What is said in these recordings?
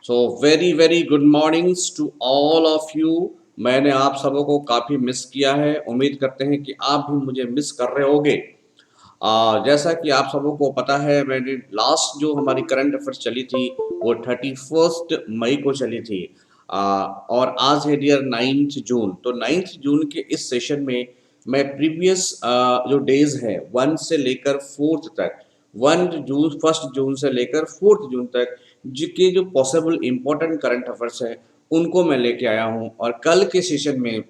So very very good mornings to all of you. मैंने आप सबों को काफ़ी मिस किया है। उम्मीद करते हैं कि आप भी मुझे मिस कर रहे होगे। जैसा कि आप सबों को पता है, मैंने लास्ट जो हमारी करंट अफेयर्स चली थी वो 31 मई को चली थी। और आज है डियर 9 जून। तो 9 जून के इस सेशन में मैं प्रीवियस जो डेज है 1 से लेकर 4 तक, 1 जून 1 जून से लेकर 4 जून तक के जो पॉसिबल इम्पोर्टेंट करंट अफेयर्स है उनको मैं लेके आया हूँ। और कल के सेशन में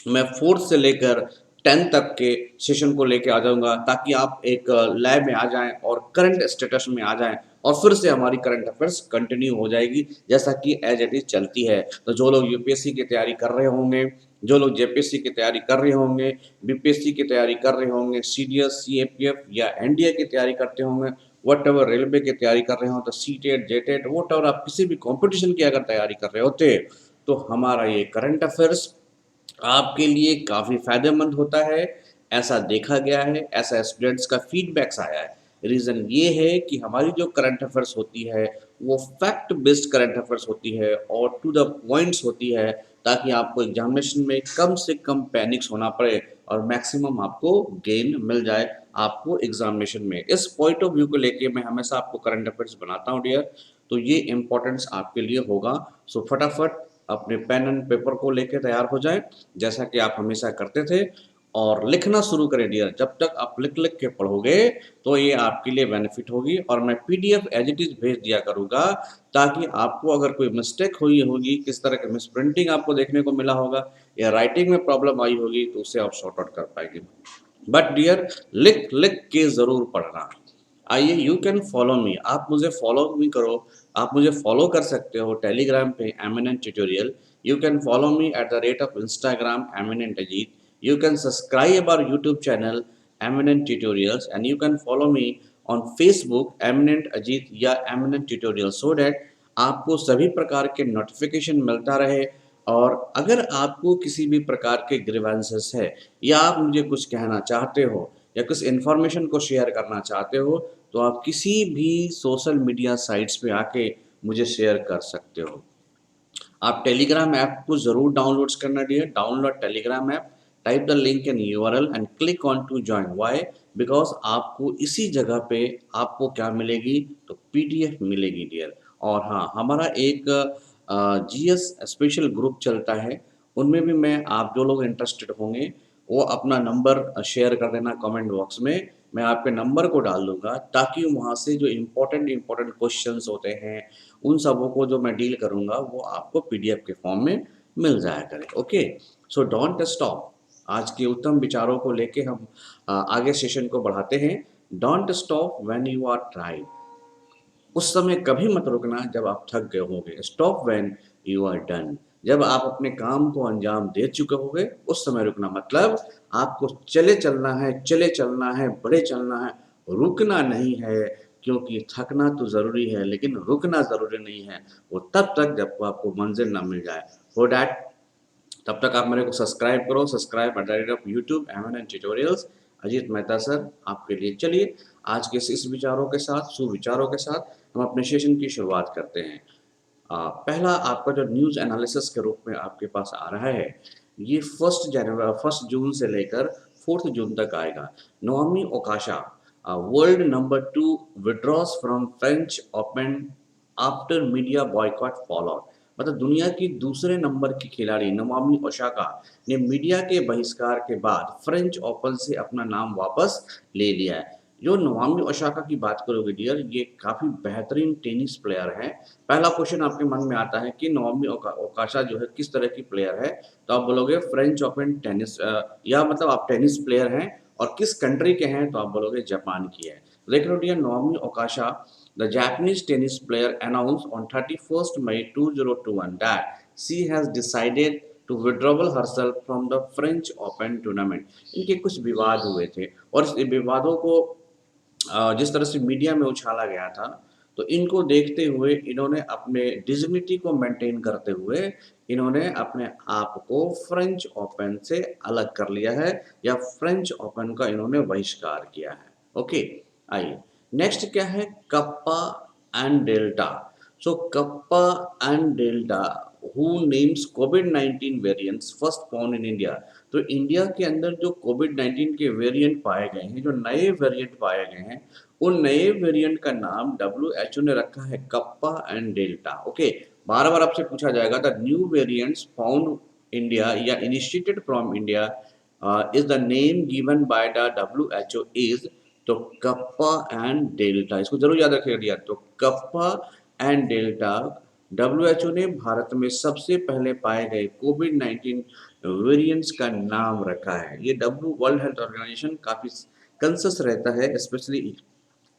मैं 4 से लेकर 10 तक के सेशन को लेके आ जाऊंगा, ताकि आप एक लैब में आ जाएं और करंट स्टेटस में आ जाएं, और फिर से हमारी करंट अफेयर्स कंटिन्यू हो जाएगी जैसा कि एज इट इज चलती है। तो जो लोग यूपीएससी की तैयारी कर रहे होंगे, जो लोग जेपीएससी की तैयारी कर रहे होंगे, बीपीएससी की तैयारी कर रहे होंगे, सीडीएस सीएपीएफ या एनडीए की तैयारी करते होंगे, वट एवर रेलवे की तैयारी कर रहे हो, तो सीटेट जेटेट वट एवर आप किसी भी कंपटीशन की अगर तैयारी कर रहे होते, तो हमारा ये करंट अफेयर्स आपके लिए काफ़ी फ़ायदेमंद होता है। ऐसा देखा गया है, ऐसा स्टूडेंट्स का फीडबैक्स आया है। रीज़न ये है कि हमारी जो करंट अफेयर्स होती है वो फैक्ट बेस्ड करंट अफेयर्स होती है और टू द पॉइंट्स होती है, ताकि आपको एग्जामिनेशन में कम से कम पैनिक्स होना पड़े और मैक्सिमम आपको गेन मिल जाए आपको एग्जामिनेशन में। इस पॉइंट ऑफ व्यू को लेके मैं हमेशा आपको करंट अफेयर्स बनाता हूँ डियर। तो ये इम्पोर्टेंस आपके लिए होगा। सो फटाफट अपने पेन एंड पेपर को लेके तैयार हो जाएं, जैसा कि आप हमेशा करते थे, और लिखना शुरू करें डियर। जब तक आप लिख लिख के पढ़ोगे तो ये आपके लिए बेनिफिट होगी, और मैं पीडीएफ एज इट इज भेज दिया करूँगा, ताकि आपको अगर कोई मिस्टेक हुई होगी, किस तरह का मिस प्रिंटिंग आपको देखने को मिला होगा या राइटिंग में प्रॉब्लम आई होगी, तो उसे आप सॉर्ट आउट कर पाएंगे। बट डियर, लिख लिख के ज़रूर पढ़ना। आइए, यू कैन फॉलो मी, आप मुझे फॉलो भी करो। आप मुझे फॉलो कर सकते हो टेलीग्राम पे eminent tutorial. You can follow me at the rate of Instagram eminent Ajit. You can subscribe our YouTube channel eminent tutorials, and you can follow me on Facebook eminent Ajit या eminent tutorial, so that आपको सभी प्रकार के notification मिलता रहे। और अगर आपको किसी भी प्रकार के ग्रीवेंसेस है, या आप मुझे कुछ कहना चाहते हो, या कुछ इन्फॉर्मेशन को शेयर करना चाहते हो, तो आप किसी भी सोशल मीडिया साइट्स पे आके मुझे शेयर कर सकते हो। आप टेलीग्राम ऐप को ज़रूर डाउनलोड्स करना dear. Download Telegram app, type the link in URL and click on to join. Why? Because आपको इसी जगह पे आपको क्या मिलेगी, तो पीडीएफ मिलेगी डियर। और हाँ, हमारा एक जीएस स्पेशल ग्रुप चलता है, उनमें भी आप जो लोग इंटरेस्टेड होंगे वो अपना नंबर शेयर कर देना कमेंट बॉक्स में। मैं आपके नंबर को डाल दूंगा, ताकि वहाँ से जो इम्पोर्टेंट इम्पोर्टेंट क्वेश्चंस होते हैं उन सबों को जो मैं डील करूँगा वो आपको पीडीएफ के फॉर्म में मिल जाया करे। Okay, so don't stop. आज के उत्तम विचारों को लेके हम आगे सेशन को बढ़ाते हैं। Don't stop when you are tried. उस समय कभी मत रुकना जब आप थक गए होगे। Stop when you are done. जब आप अपने काम को अंजाम दे चुके होगे उस समय रुकना। मतलब आपको चले चलना है, चले चलना है, बड़े चलना है, रुकना नहीं है। क्योंकि थकना तो ज़रूरी है, लेकिन रुकना ज़रूरी नहीं है। वो तब तक जब आपको मंजिल ना मिल जाए। फॉर डैट, तब तक आप मेरे को सब्सक्राइब करो। Subscribe at the rate of YouTube MNN tutorials Ajit Mehta sir आपके लिए। चलिए, आज के इस विचारों के साथ, सुविचारों के साथ हम अपने सेशन की शुरुआत करते हैं। पहला आपका जो न्यूज़ एनालिसिस के रूप में आपके पास आ रहा है, ये 1 जून से लेकर 4 जून तक आएगा। नोमी ओकाशा, world number 2, withdraws from French Open after media boycott followed. मतलब दुनिया की दूसरे नंबर की खिलाड़ी नवामी ओसाका ने मीडिया के बहिष्कार के बाद फ्रेंच ओपन से अपना नाम वापस ले लिया है। जो नवामी ओसाका की बात करोगे डियर, ये काफ़ी बेहतरीन टेनिस प्लेयर हैं। पहला क्वेश्चन आपके मन में आता है कि नवामी ओकाशा जो है किस तरह की प्लेयर है, तो आप बोलोगे फ्रेंच ओपन टेनिस, या मतलब आप टेनिस प्लेयर हैं, और किस कंट्री के हैं, तो आप बोलोगे जापान की है। देख लो dear, Namami ओकाशा, the Japanese tennis player, announced on 31st May 2021 that she has decided to withdraw herself from the French Open tournament। इनके कुछ विवाद हुए थे, और इस विवादों को जिस तरह से मीडिया में उछाला गया था, तो इनको देखते हुए इन्होंने अपने डिग्निटी को मेंटेन करते हुए इन्होंने अपने आप को फ्रेंच ओपन से अलग कर लिया है, या फ्रेंच ओपन का इन्होंने बहिष्कार किया है। ओके, आइए नेक्स्ट क्या है, kappa and delta. So Kappa and Delta, who names COVID-19 variants first found in India. तो इंडिया के अंदर जो कोविड-19 के वेरिएंट पाए गए हैं, जो नए वेरिएंट पाए गए हैं, उन नए वेरिएंट का नाम डब्ल्यूएचओ ने रखा है कप्पा एंड डेल्टा। ओके, बार बार आपसे पूछा जाएगा the new variants found India या initiated from India is the name given by the WHO is, तो कप्पा एंड डेल्टा, इसको जरूर याद रखिएगा। तो कप्पा एंड डेल्टा डब्ल्यूएचओ ने भारत में सबसे पहले पाए गए कोविड-19 वेरिएंट्स का नाम रखा है। ये डब्ल्यू वर्ल्ड हेल्थ ऑर्गेनाइजेशन काफी कंसस रहता है, स्पेशली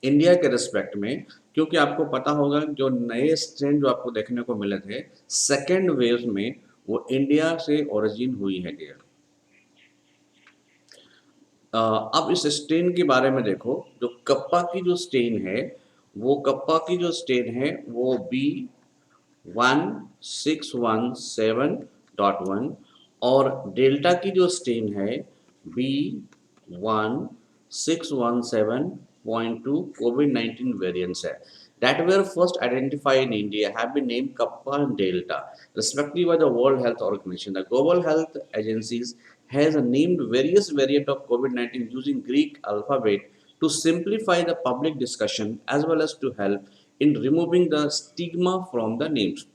इंडिया के रिस्पेक्ट में, क्योंकि आपको पता होगा जो नए स्ट्रेन जो आपको देखने को मिले थे सेकेंड वेव में, वो इंडिया से ओरिजिन हुई है डियर। अब इस स्ट्रेन के बारे में देखो, जो कप्पा की जो स्ट्रेन है, वो कप्पा की जो स्ट्रेन है वो B1617.1 और डेल्टा की जो स्ट्रेन है B1617.2 कोविड-19 वेरिएंट्स है that were first identified in India have been named Kappa and Delta, respectively by the World Health Organization. The Global Health Agencies has named various variants of COVID-19 using Greek alphabet to simplify the public discussion as well as to help in removing the stigma from the names.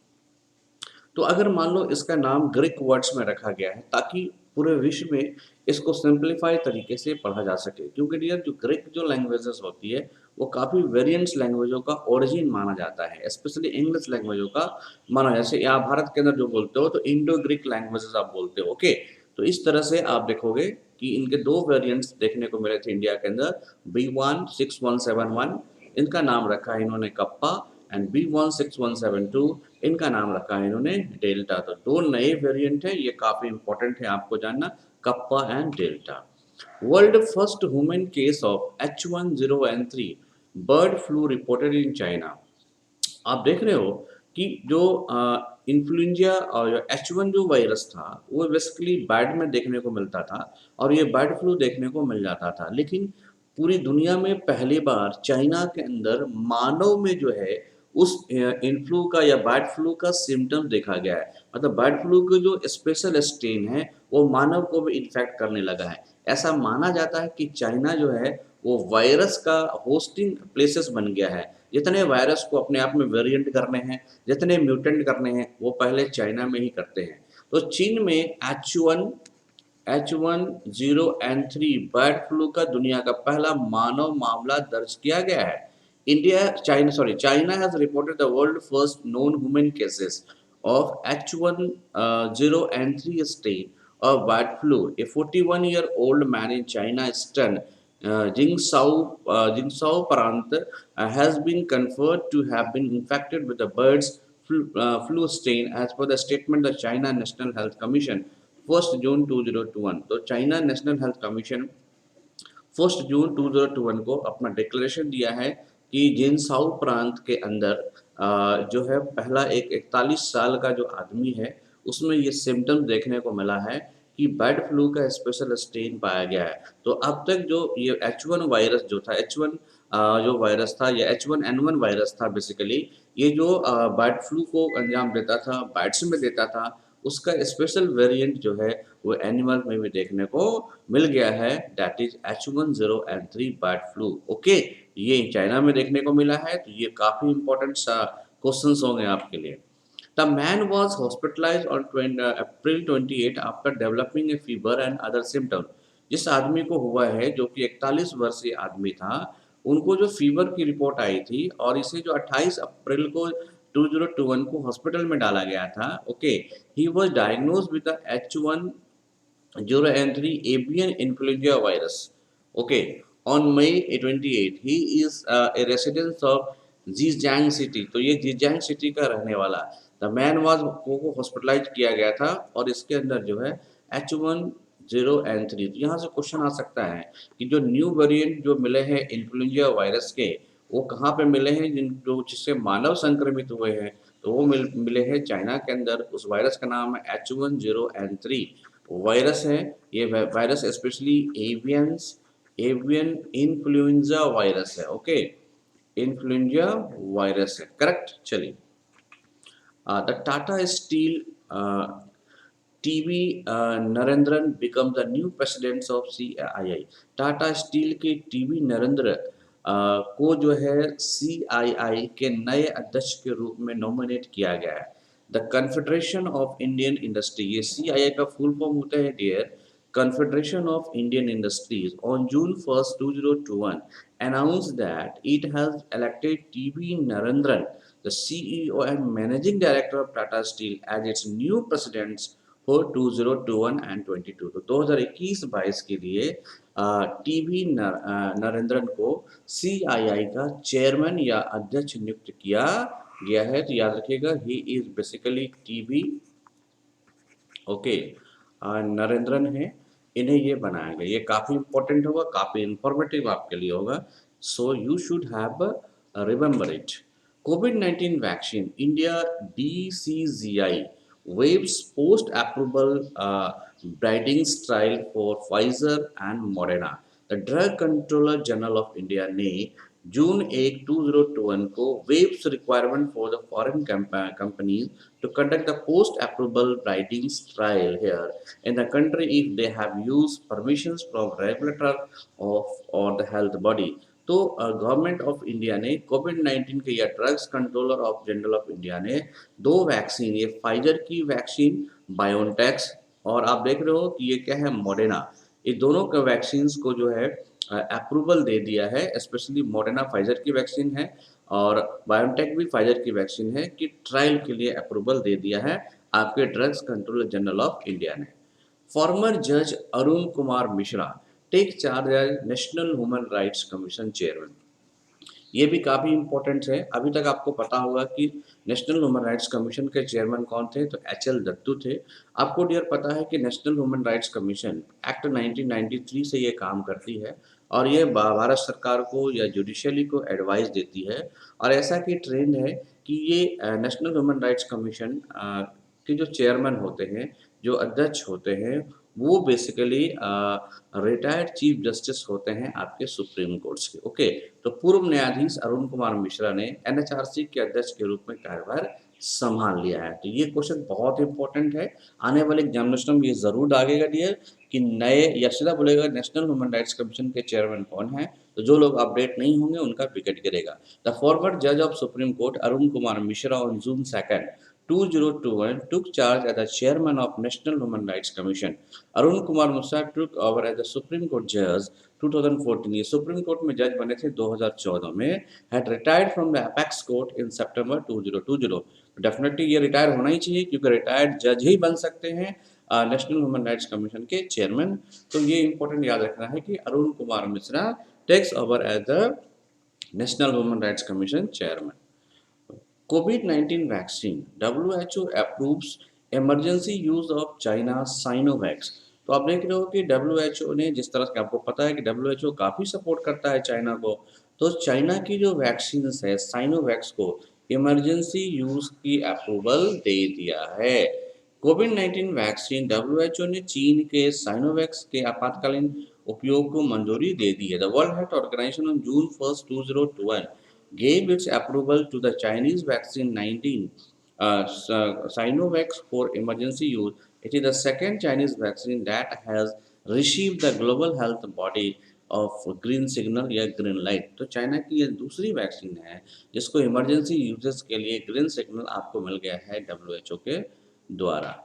तो अगर मान लो इसका नाम Greek words में रखा गया है ताकि पूरे विश्व में इसको सिंप्लीफाई तरीके से पढ़ा जा सके, क्योंकि डियर जो ग्रीक जो लैंग्वेजेस होती है वो काफ़ी वेरिएंट्स लैंग्वेजों का ओरिजिन माना जाता है, स्पेशली इंग्लिश लैंग्वेजों का माना, जैसे यहाँ भारत के अंदर जो बोलते हो तो इंडो ग्रीक लैंग्वेजेस आप बोलते हो। ओके, तो इस तरह से आप देखोगे कि इनके दो वेरिएंट्स देखने को मिले थे इंडिया के अंदर, B1617.1 इनका नाम रखा है इन्होंने कप्पा एंड B1617.2 इनका नाम रखा है इन्होंने डेल्टा। तो दो नए वेरिएंट है, ये काफी इंपॉर्टेंट है आपको जानना, kappa and delta. World first human case of H1N3 bird flu reported in China. आप देख रहे हो कि जो इन्फ्लुएंजा और H1 जो वायरस था वो बेसिकली बर्ड में देखने को मिलता था और ये बर्ड फ्लू देखने को मिल जाता था, लेकिन पूरी दुनिया में पहली बार चाइना के अंदर मानव में जो है उस इन्फ्लू का या बर्ड फ्लू का सिम्टम्स देखा गया है। मतलब बर्ड फ्लू के जो स्पेशल स्ट्रेन है वो मानव को भी इन्फेक्ट करने लगा है। ऐसा माना जाता है कि चाइना जो है वो वायरस का होस्टिंग प्लेसेस बन गया है। जितने वायरस को अपने आप में वेरिएंट करने हैं, जितने म्यूटेंट करने हैं, वो पहले चाइना में ही करते हैं। तो चीन में H1N3 बर्ड फ्लू का दुनिया का पहला मानव मामला दर्ज किया गया है। China has reported the world first known human cases of H1N3 strain of bird flu. A 41-year-old man in China Eastern Jiangsu Prant has been confirmed to have been infected with the bird's flu strain, as per the statement of the China National Health Commission 1 June 2021। तो China national health commission 1 जून 2021 को अपना declaration दिया है कि जिनसाओ प्रांत के अंदर जो है पहला एक 41 साल का जो आदमी है उसमें ये सिम्टम्स देखने को मिला है कि बर्ड फ्लू का स्पेशल स्ट्रेन पाया गया है। तो अब तक जो ये H1 वायरस जो था, H1 जो वायरस था या H1N1 वायरस था, बेसिकली ये जो बर्ड फ्लू को अंजाम देता था, बर्ड्स में देता था, उसका स्पेशल वेरिएंट जो है वो एनिमल में भी देखने को मिल गया है, that is H1N3 bird flu. Okay, ये चाइना में देखने को मिला है, तो ये काफी इंपॉर्टेंट सा क्वेश्चंस होंगे आपके लिए। The man was hospitalise on April 28 after developing a fever and other symptoms. जिस आदमी को हुआ है जो कि 41 वर्षीय आदमी था, उनको जो फीवर की रिपोर्ट आई थी और इसे जो 28 अप्रैल को 2021 को हॉस्पिटल में डाला गया था। Okay, he was diagnose with the H1N3 avian influenza virus। Okay, on May 28 he is a resident of Zhejiang city. तो ये जीजियांग सिटी का रहने वाला द मैन वाज को हॉस्पिटलाइज किया गया था और इसके अंदर जो है H1N3। तो यहाँ से क्वेश्चन आ सकता है कि जो न्यू वेरिएंट जो मिले हैं इन्फ्लुएंजा वायरस के, वो कहाँ पे मिले हैं, जो जिससे मानव संक्रमित हुए हैं, तो वो मिले हैं चाइना के अंदर। उस वायरस का नाम है H1N3 वायरस है। ये virus specially avian influenza virus है। ओके, इन्फ्लुएंजा वायरस है, करेक्ट। चलिए The Tata Steel TV Narendran become the new president of CII. Tata steel के टीवी नरेंद्र को जो है सीआईआई के नए अध्यक्ष के रूप में नॉमिनेट किया गया है। The confederation of Indian industry, ये सीआईआई का फुल फॉर्म होता है dear Confederation of Indian Industries, on June 1st, 2021, announced that it has elected T.V. Narendran, the CEO and Managing Director of Tata Steel, as its new president for 2021 and 22। तो 2021-22 के लिए TV Narendran को CII का chairman या अध्यक्ष नियुक्त किया गया है। तो याद रखिएगा, he is basically TV okay Narendran है, इन्हें ये बनाया गया। ये काफ़ी इंपॉर्टेंट होगा, काफ़ी इंफॉर्मेटिव आपके लिए होगा, so you should have remember it. COVID-19 vaccine, India DCGI waves post approval bridging trial for Pfizer and Moderna. The drug controller general of India ने जून 1, 2021 को waives requirement for the foreign companies to conduct the post-approval writing trial here in the country if they have used permissions from regulator of or the health body। तो government of India ने कोविड-19 के या drugs controller of general of India ने दो vaccine, ये Pfizer की vaccine बायोनटेक्स और आप देख रहे हो कि ये क्या है मॉडर्ना, ये दोनों के वैक्सीन को जो है अप्रूवल दे दिया है। स्पेशली मॉडर्ना फाइजर की वैक्सीन है और बायोटेक भी फाइजर की वैक्सीन है कि ट्रायल के लिए अप्रूवल दे दिया है आपके drugs controller general of India ने। फॉर्मर जज Arun Kumar Mishra take charge as national human rights commission chairman. ये भी काफ़ी इंपॉर्टेंट है। अभी तक आपको पता होगा कि नेशनल ह्यूमन राइट्स कमीशन के चेयरमैन कौन थे, तो HL दत्तू थे। आपको डियर पता है कि national human rights commission act 1993 से ये काम करती है और ये भारत सरकार को या जुडिशरी को एडवाइस देती है। और ऐसा कि ट्रेंड है कि ये नेशनल ह्यूमन राइट्स कमीशन के जो चेयरमैन होते हैं, जो अध्यक्ष होते हैं, वो बेसिकली रिटायर्ड चीफ जस्टिस होते हैं आपके सुप्रीम कोर्ट्स के। ओके, तो पूर्व न्यायाधीश अरुण कुमार मिश्रा ने NHRC के अध्यक्ष के रूप में कार्यभार संभाल लिया है। तो ये क्वेश्चन बहुत इंपॉर्टेंट है, आने वाले एग्जामिनेशन में ये जरूर डालेगा डियर कि नए या सीधा बोलेगा नेशनल ह्यूमन राइट्स कमीशन के चेयरमैन कौन है। तो जो लोग अपडेट नहीं होंगे उनका विकेट गिरेगा। द फॉरवर्ड जज of supreme court Arun Kumar Mishra on June 2, 2021 took charge as the chairman of National Human Rights Commission। Arun Kumar Mishra took over as the Supreme Court judge 2014। ये सुप्रीम कोर्ट में जज बने थे 2014 में। had retired from the apex court in September 2020। Definitely ये retire होना ही चाहिए क्योंकि रिटायर्ड जज ही बन सकते हैं नेशनल ह्यूमन राइट्स कमीशन के चेयरमैन। तो ये इंपॉर्टेंट याद रखना है कि Arun Kumar Mishra takes over as the national human rights commission chairman. COVID-19 vaccine, WHO approves emergency use of China Sinovac's. तो आप देख रहे हो कि WHO ने, जिस तरह से आपको पता है कि WHO काफ़ी सपोर्ट करता है चाइना को, तो चाइना की जो वैक्सीन है साइनोवैक्स को इमरजेंसी यूज की अप्रूवल दे दिया है। COVID-19 वैक्सीन, WHO ने चीन के साइनोवैक्स के आपातकालीन उपयोग को मंजूरी दे दी है। The World Health Organization on June 1, 2021 gave its approval to the Chinese vaccine 19 Sinovac for emergency use। It is the second Chinese vaccine that has received the global health body of green signal या green light। तो China की ये दूसरी vaccine है जिसको emergency uses के लिए green signal आपको मिल गया है WHO के द्वारा।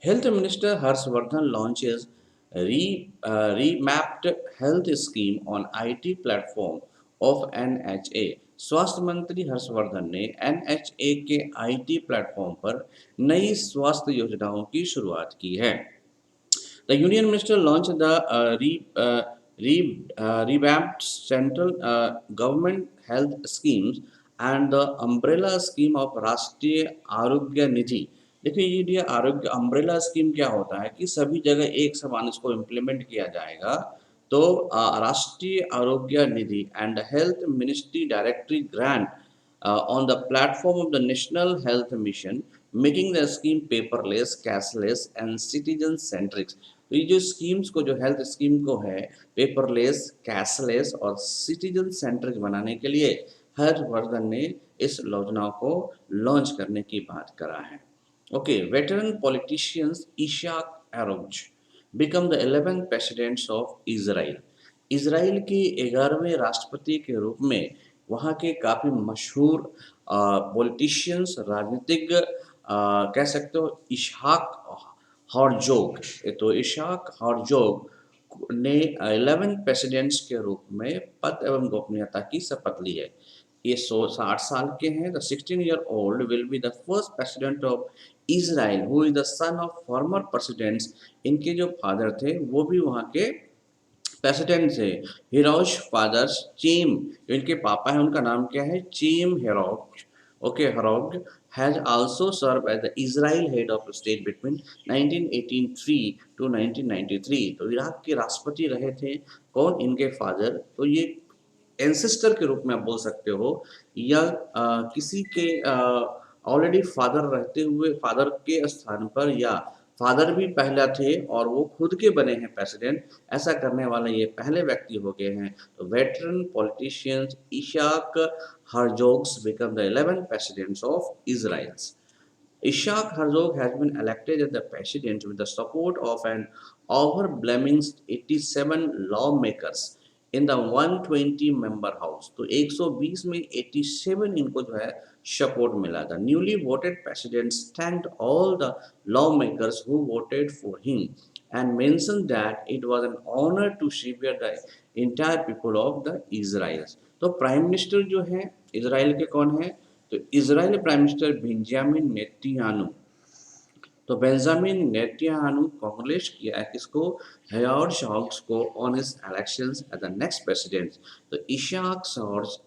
Health Minister Harshvardhan launches remapped health scheme on IT platform of NHA। स्वास्थ्य मंत्री हर्षवर्धन ने NHA के IT प्लेटफॉर्म पर नई स्वास्थ्य योजनाओं की शुरुआत की है। The Union Minister launched the revamped central government health schemes and the umbrella scheme of राष्ट्रीय आरोग्य निधि। देखिए ये आरोग्य अम्ब्रेला स्कीम क्या होता है कि सभी जगह एक समान इसको इम्प्लीमेंट किया जाएगा। तो Rashtriya Arogya Nidhi and health ministry directory grant on the platform of the National Health Mission, making the scheme paperless, cashless and citizen centric। तो ये जो स्कीम्स को, जो हेल्थ स्कीम को है पेपरलेस, कैशलेस और सिटीजन सेंट्रिक बनाने के लिए हर्षवर्धन ने इस योजना को लॉन्च करने की बात करा है। Okay, veteran politicians Isaac Herzog becomes the 11th presidents of Israel. Israel के 11वें राष्ट्रपति के रूप में वहाँ के काफ़ी मशहूर पॉलिटिशियंस, राजनीतिज्ञ कह सकते हो, इशाक हर्जोग। तो इशाक हर्जोग ने 11 प्रेसिडेंट्स के रूप में पद एवं गोपनीयता की शपथ ली है। ये 60 साल के हैं। The 16-year-old will be the first president of Israel who is the son of former presidents. इनके जो फादर थे वो भी वहाँ के प्रेसिडेंट थे। हिरोश फादर्स चीम, इनके पापा हैं, उनका नाम क्या है? Chaim Herzog. Okay, Herzog has also served as the Israel head of state between 1983 to 1993। तो इराक के राष्ट्रपति रहे थे कौन? इनके फादर। तो ये एंसेस्टर के रूप में आप बोल सकते हो, या किसी के ऑलरेडी फादर रहते हुए फादर के स्थान पर, या फादर भी पहला थे और वो खुद के बने हैं प्रेसिडेंट, ऐसा करने वाले ये पहले व्यक्ति हो गए हैं। तो veteran politicians Isaac Herzog's becomes the 11th presidents of Israel। Ishaq Herzog has been elected as the president with the support of an overwhelming 87 lawmakers in the 120 member house। तो 120 में 87 इनको जो है सपोर्ट मिला था। Newly voted president thanked all the lawmakers who voted for him and mentioned that it was an honor to serve the entire people of the Israel। तो prime minister जो है इजराइल के कौन है? तो Israel prime minister Benjamin Netanyahu. तो Benjamin Netanyahu congrats किया है किसको? हेरोड शॉक्स को on his elections as the next president. तो इशाक शॉर्स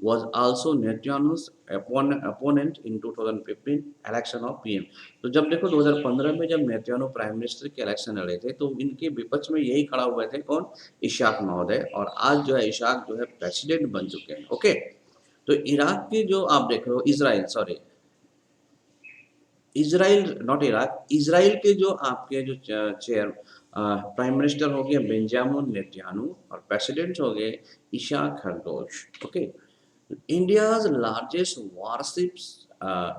was also Netanyahu's opponent in 2015 election of PM. तो जब देखो 2015 में जब नेतन्याहू प्राइम मिनिस्टर के इलेक्शन लड़े थे तो इनके विपक्ष में यही खड़ा हुए थे कौन? इशाक महोदय। और आज जो है इशाक जो है प्रेसिडेंट बन चुके हैं। ओके, तो इराक के जो आप देख रहे हो, Israel sorry Israel not Iraq, Israel के जो आपके जो चेयर प्राइम मिनिस्टर हो गए बेंजामिन नेतन्याहू और प्रेसिडेंट हो गए Isaac Herzog. Okay, India's largest warships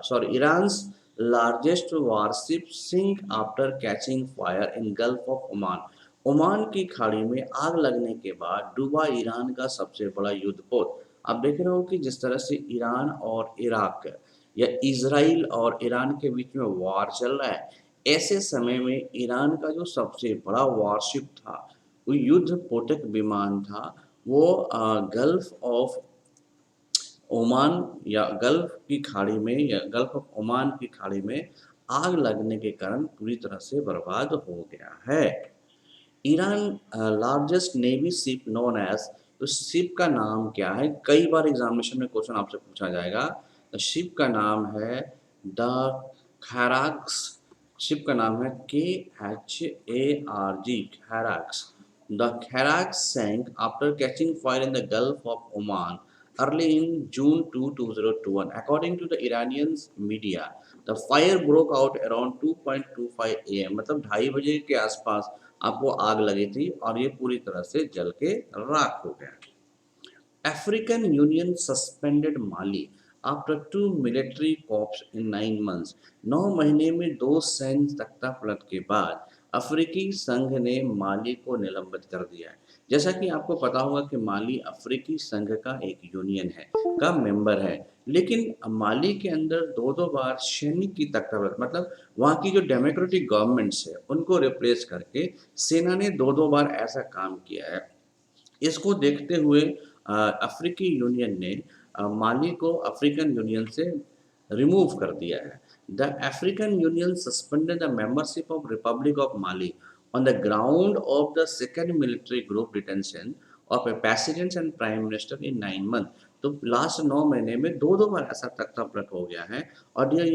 sorry Iran's largest warship sink after catching fire in Gulf of Oman. Oman की खाड़ी में आग लगने के बाद डूबा ईरान का सबसे बड़ा युद्धपोत। आप देख रहे हो कि जिस तरह से ईरान और इराक या इजराइल और ईरान के बीच में वार चल रहा है, ऐसे समय में ईरान का जो सबसे बड़ा वारशिप था, वो युद्ध पोतक विमान था, वो गल्फ ऑफ ओमान या गल्फ की खाड़ी में या गल्फ ऑफ ओमान की खाड़ी में आग लगने के कारण पूरी तरह से बर्बाद हो गया है। Iran largest navy ship known as, तो शिप का नाम क्या है? कई बार एग्जामिनेशन में क्वेश्चन आपसे पूछा जाएगा। तो शिप का नाम है द खैराक्स। शिप का नाम है KHARG, Kharg. The Kharg sank after catching fire in the Gulf of Oman early in June 2021 according to the Iranian media। the fire broke out around 2:25 AM, मतलब 2:30 बजे के आसपास आपको आग लगी थी और ये पूरी तरह से जल के राख हो गया। African Union suspended Mali after 2 military coups in 9 months। 9 महीने में 2 सैन्य तख्तापलट के बाद अफ्रीकी संघ ने माली को निलंबित कर दिया है। जैसा कि आपको पता होगा कि माली अफ्रीकी संघ का एक यूनियन है, का मेंबर है, लेकिन माली के अंदर 2-2 बार सैनिक की तख्तापलट, मतलब वहाँ की जो डेमोक्रेटिक गवर्नमेंट्स है उनको रिप्लेस करके सेना ने 2-2 बार ऐसा काम किया है। इसको देखते हुए अफ्रीकी यूनियन ने माली को अफ्रीकन यूनियन से रिमूव कर दिया है। The African union suspended the membership of Republic of Mali on the ground of the second military group detention of A president and prime minister in 9 month. तो last 9 महीने में 2-2 बार ऐसा तख्तापलट हो गया है। और ये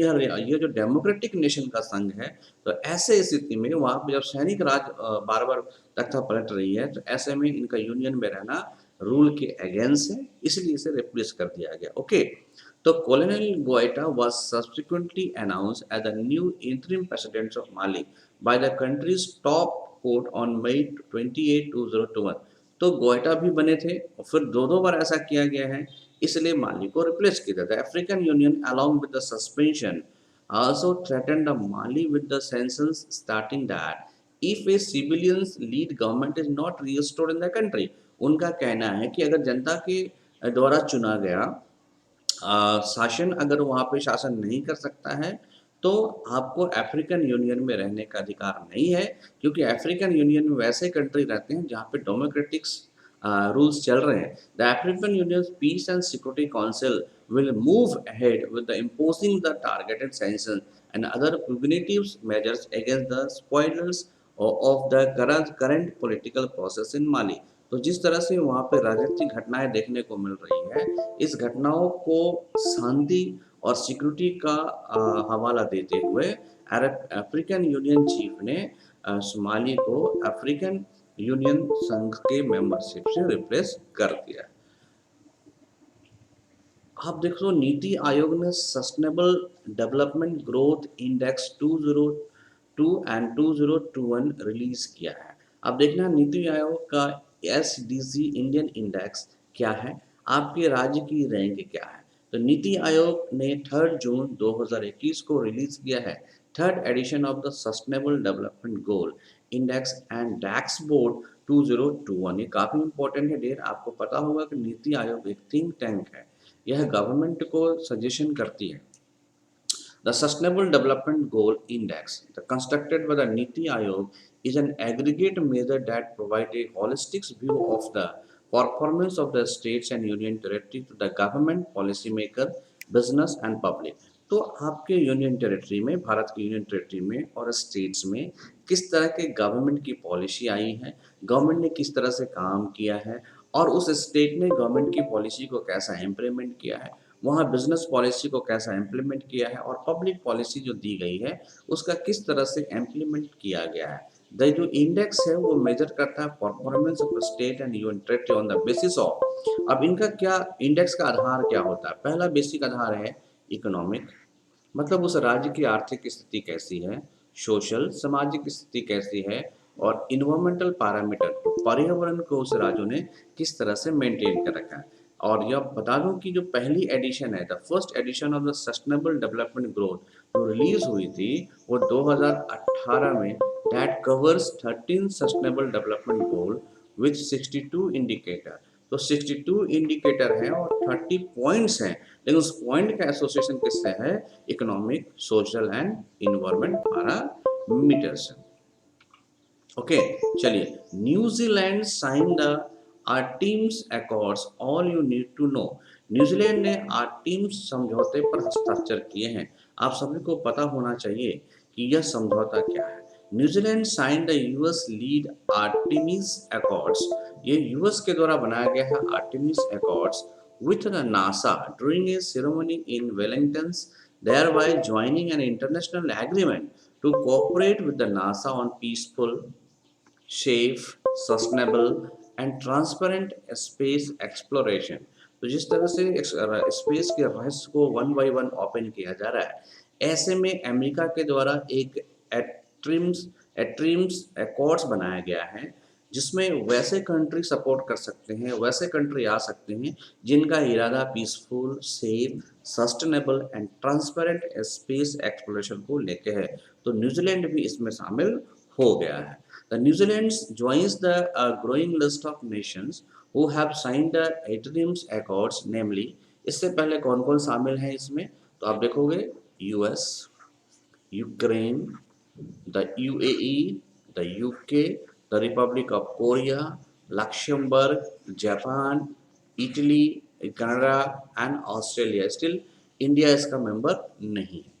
जो डेमोक्रेटिक नेशन का संघ है, तो ऐसे स्थिति में वहाँ पे जब सैनिक राज बार बार तख्ता पलट रही है, तो ऐसे में इनका यूनियन में रहना रूल के अगेंस्ट है, इसलिए इसे रिप्लेस कर दिया गया। ओके, तो colonel Goita was subsequently announced as the new interim president of Mali by the country's top court on May 28, 2021। तो गोइटा भी बने थे और फिर 2-2 बार ऐसा किया गया है इसलिए माली को रिप्लेस किया था। African union along with the suspension also threatened Mali with the sanctions, stating that if a civilians lead government is not restored in the country, उनका कहना है कि अगर जनता के द्वारा चुना गया शासन अगर वहाँ पे शासन नहीं कर सकता है तो आपको अफ्रीकन यूनियन में रहने का अधिकार नहीं है, क्योंकि अफ्रीकन यूनियन में वैसे कंट्री रहते हैं जहाँ पे डेमोक्रेटिक्स रूल्स चल रहे हैं। The African Union peace and security council will move ahead with the imposing the targeted sanctions and other punitive measures against the spoilers of the current political process in Mali। तो जिस तरह से वहाँ पे राजनीतिक घटनाएं देखने को मिल रही है, इस घटनाओं को शांति और सिक्योरिटी का हवाला देते हुए अफ्रीकन यूनियन चीफ ने सोमाली को अफ्रीकन यूनियन संघ के मेंबरशिप से रिप्लेस कर दिया। आप देख लो नीति आयोग ने sustainable development growth index 2022 and 2021 release किया है। अब देखना नीति आयोग का एसडीजी इंडियन इंडेक्स क्या है, आपके राज्य की रैंक क्या है। तो नीति आयोग ने 3 जून 2021 को रिलीज किया है third edition of the sustainable development goal index and dashboard 2021। ये काफ़ी इंपॉर्टेंट है डेट। आपको पता होगा कि नीति आयोग एक थिंक टैंक है, यह गवर्नमेंट को सजेशन करती है। The Sustainable Development Goal Index, the constructed by the Niti Aayog, is an aggregate measure that provides a holistic view of the performance of the states and union territory to the government, policymaker, business and public। तो आपके union territory में, भारत की union territory में और states में किस तरह के गवर्नमेंट की पॉलिसी आई है, गवर्नमेंट ने किस तरह से काम किया है और उस स्टेट ने गवर्नमेंट की पॉलिसी को कैसा इम्प्लीमेंट किया है, वहाँ बिजनेस पॉलिसी को कैसा इम्प्लीमेंट किया है और पब्लिक पॉलिसी जो दी गई है उसका किस तरह से इम्प्लीमेंट किया गया है। जो इंडेक्स है वो मेजर करता है performance of state and union territory on the basis of. अब इनका क्या, इंडेक्स का आधार क्या होता है। पहला बेसिक आधार है इकोनॉमिक, मतलब उस राज्य की आर्थिक स्थिति कैसी है, सोशल सामाजिक स्थिति कैसी है, और इन्वायरमेंटल पैरामीटर, पर्यावरण को उस राज्यों ने किस तरह से मेंटेन कर रखा है। और यह बता दूं कि जो पहली एडिशन है, the first edition of the sustainable development growth जो रिलीज हुई थी वो 2018 में, that covers 13 sustainable development goal with 62 indicator. तो 62 इंडिकेटर हैं और 30 पॉइंट्स हैं, लेकिन उस पॉइंट का एसोसिएशन किससे है, economic, social and environment parameters. Okay चलिए, New Zealand sign the Artemis accords, all you need to know. New Zealand ने आर्टेमिस समझौते पर हस्ताक्षर किए हैं। आप सभी को पता होना चाहिए कि यह समझौता क्या है। New Zealand sign the US lead Artemis Accords, ये यूएस के द्वारा बनाया गया है Artemis Accords with the NASA during a ceremony in Wellington, thereby joining an international agreement to cooperate with the NASA on peaceful, safe, sustainable and transparent space exploration। तो जिस तरह से स्पेस के रहस्य को वन बाय वन ओपन किया जा रहा है, ऐसे में अमेरिका के द्वारा एक एट्रीम्स अकॉर्ड्स बनाया गया है जिसमें वैसे कंट्री सपोर्ट कर सकते हैं, वैसे कंट्री आ सकते हैं जिनका इरादा peaceful, safe, sustainable and transparent space exploration को लेके है। तो न्यूजीलैंड भी इसमें शामिल हो गया है। The New Zealand joins the growing list of nations who have signed the ATM's accords, namely, इससे पहले कौन कौन शामिल हैं इसमें, तो आप देखोगे US, Ukraine, the UAE, the UK, the Republic of Korea, Luxembourg, Japan, Italy, Canada and Australia. Still India इसका मेंबर नहीं है।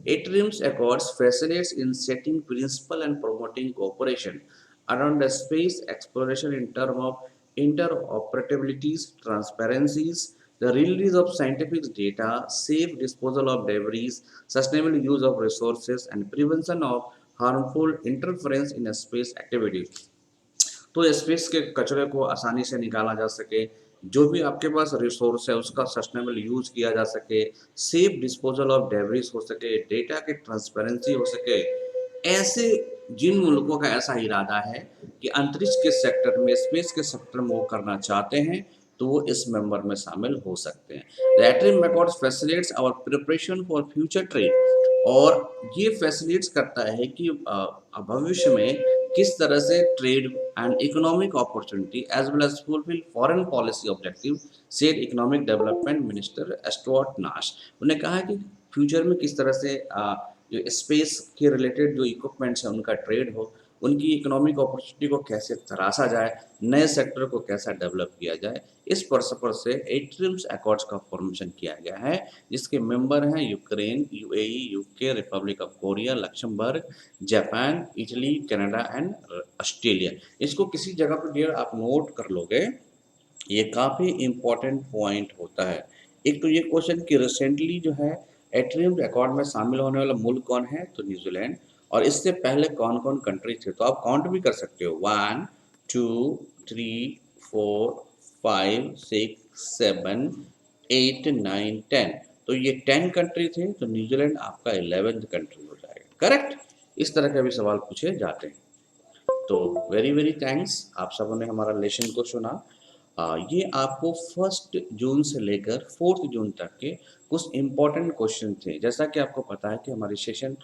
ATM's Accords facilitates in setting principle and promoting cooperation around the space exploration in terms of interoperabilities, transparencies, the release of scientific data, safe disposal of debris, sustainable use of resources, and prevention of harmful interference in space activities। तो space के कचरे को आसानी से निकाला जा सके, जो भी आपके पास रिसोर्स है उसका सस्टेनेबल यूज किया जा सके, सेफ डिस्पोजल ऑफ डेब्रिस हो सके, डेटा की ट्रांसपेरेंसी हो सके। ऐसे जिन मुल्कों का ऐसा इरादा है कि अंतरिक्ष के सेक्टर में, स्पेस के सेक्टर में वो करना चाहते हैं, तो वो इस मेंबर में शामिल हो सकते हैं। The atrium accords facilitates our preparation for future trade, और ये फैसिलिटेट्स करता है कि भविष्य में किस तरह से trade and economic opportunity as well as fulfil foreign policy objective, said economic development minister Stuart Nash. उन्हें कहा कि फ्यूचर में किस तरह से जो स्पेस के रिलेटेड जो इक्विपमेंट्स हैं उनका ट्रेड हो, उनकी इकोनॉमिक अपॉर्चुनिटी को कैसे तराशा जाए, नए सेक्टर को कैसा डेवलप किया जाए, इस पर्पस से एट्रियम्स अकॉर्ड्स का फॉर्मेशन किया गया है, जिसके मेंबर हैं Ukraine, UAE, UK, Republic of Korea, Luxembourg, Japan, Italy, Canada and Australia. इसको किसी जगह पर डियर आप नोट कर लोगे, ये काफ़ी इम्पोर्टेंट पॉइंट होता है। एक तो ये क्वेश्चन कि रिसेंटली जो है एट्रियम अकॉर्ड में शामिल होने वाला मुल्क कौन है, तो न्यूजीलैंड। और इससे पहले कौन कौन कंट्री थे, तो आप काउंट भी कर सकते हो, 1 2 3 4 5 6 7 8 9 10। तो ये 10 कंट्री थे, तो न्यूजीलैंड आपका 11th कंट्री हो जाएगा। करेक्ट। इस तरह के भी सवाल पूछे जाते हैं। तो वेरी वेरी थैंक्स, आप सबों ने हमारा लेसन को सुना। ये आपको 1 जून से लेकर 4 जून तक के कुछ इम्पोर्टेंट क्वेश्चन थे। जैसा कि आपको पता है कि हमारी सेशन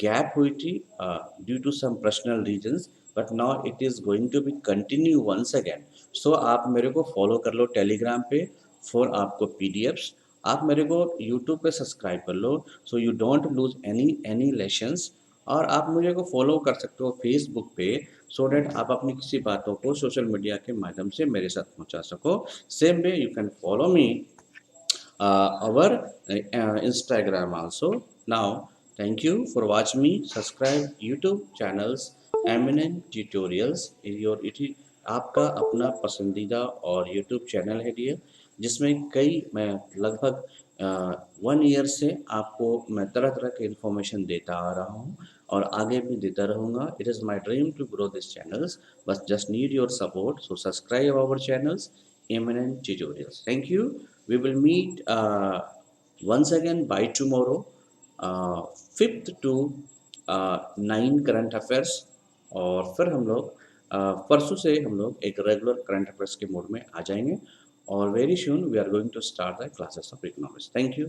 गैप हुई थी due to some personal reasons, but now it is going to be continue once again. So आप मेरे को फॉलो कर लो टेलीग्राम पे फॉर आपको पीडीएफ्स। आप मेरे को यूट्यूब पे सब्सक्राइब कर लो, so you don't lose any lessons. और आप मुझे को फॉलो कर सकते हो फेसबुक पे, सो डैट आप अपनी किसी बातों को सोशल मीडिया के माध्यम से मेरे साथ पहुंचा सको। Same way you can follow me our Instagram also. Now, thank you for watching me. Subscribe YouTube channels Eminent Tutorials. आपका अपना पसंदीदा और YouTube चैनल है डियर, जिसमें मैं लगभग 1 ईयर से आपको मैं तरह तरह के इन्फॉर्मेशन देता आ रहा हूँ और आगे भी देता रहूँगा। It is my dream to grow this channels, बस just need your support. So subscribe our channels Eminent Tutorials. Thank you. We will meet once again by tomorrow, 5th to 9 current affairs. और फिर हम लोग परसों से हम लोग एक रेगुलर करंट अफेयर्स के मोड में आ जाएंगे। और very soon we are going to start the classes of economics. Thank you.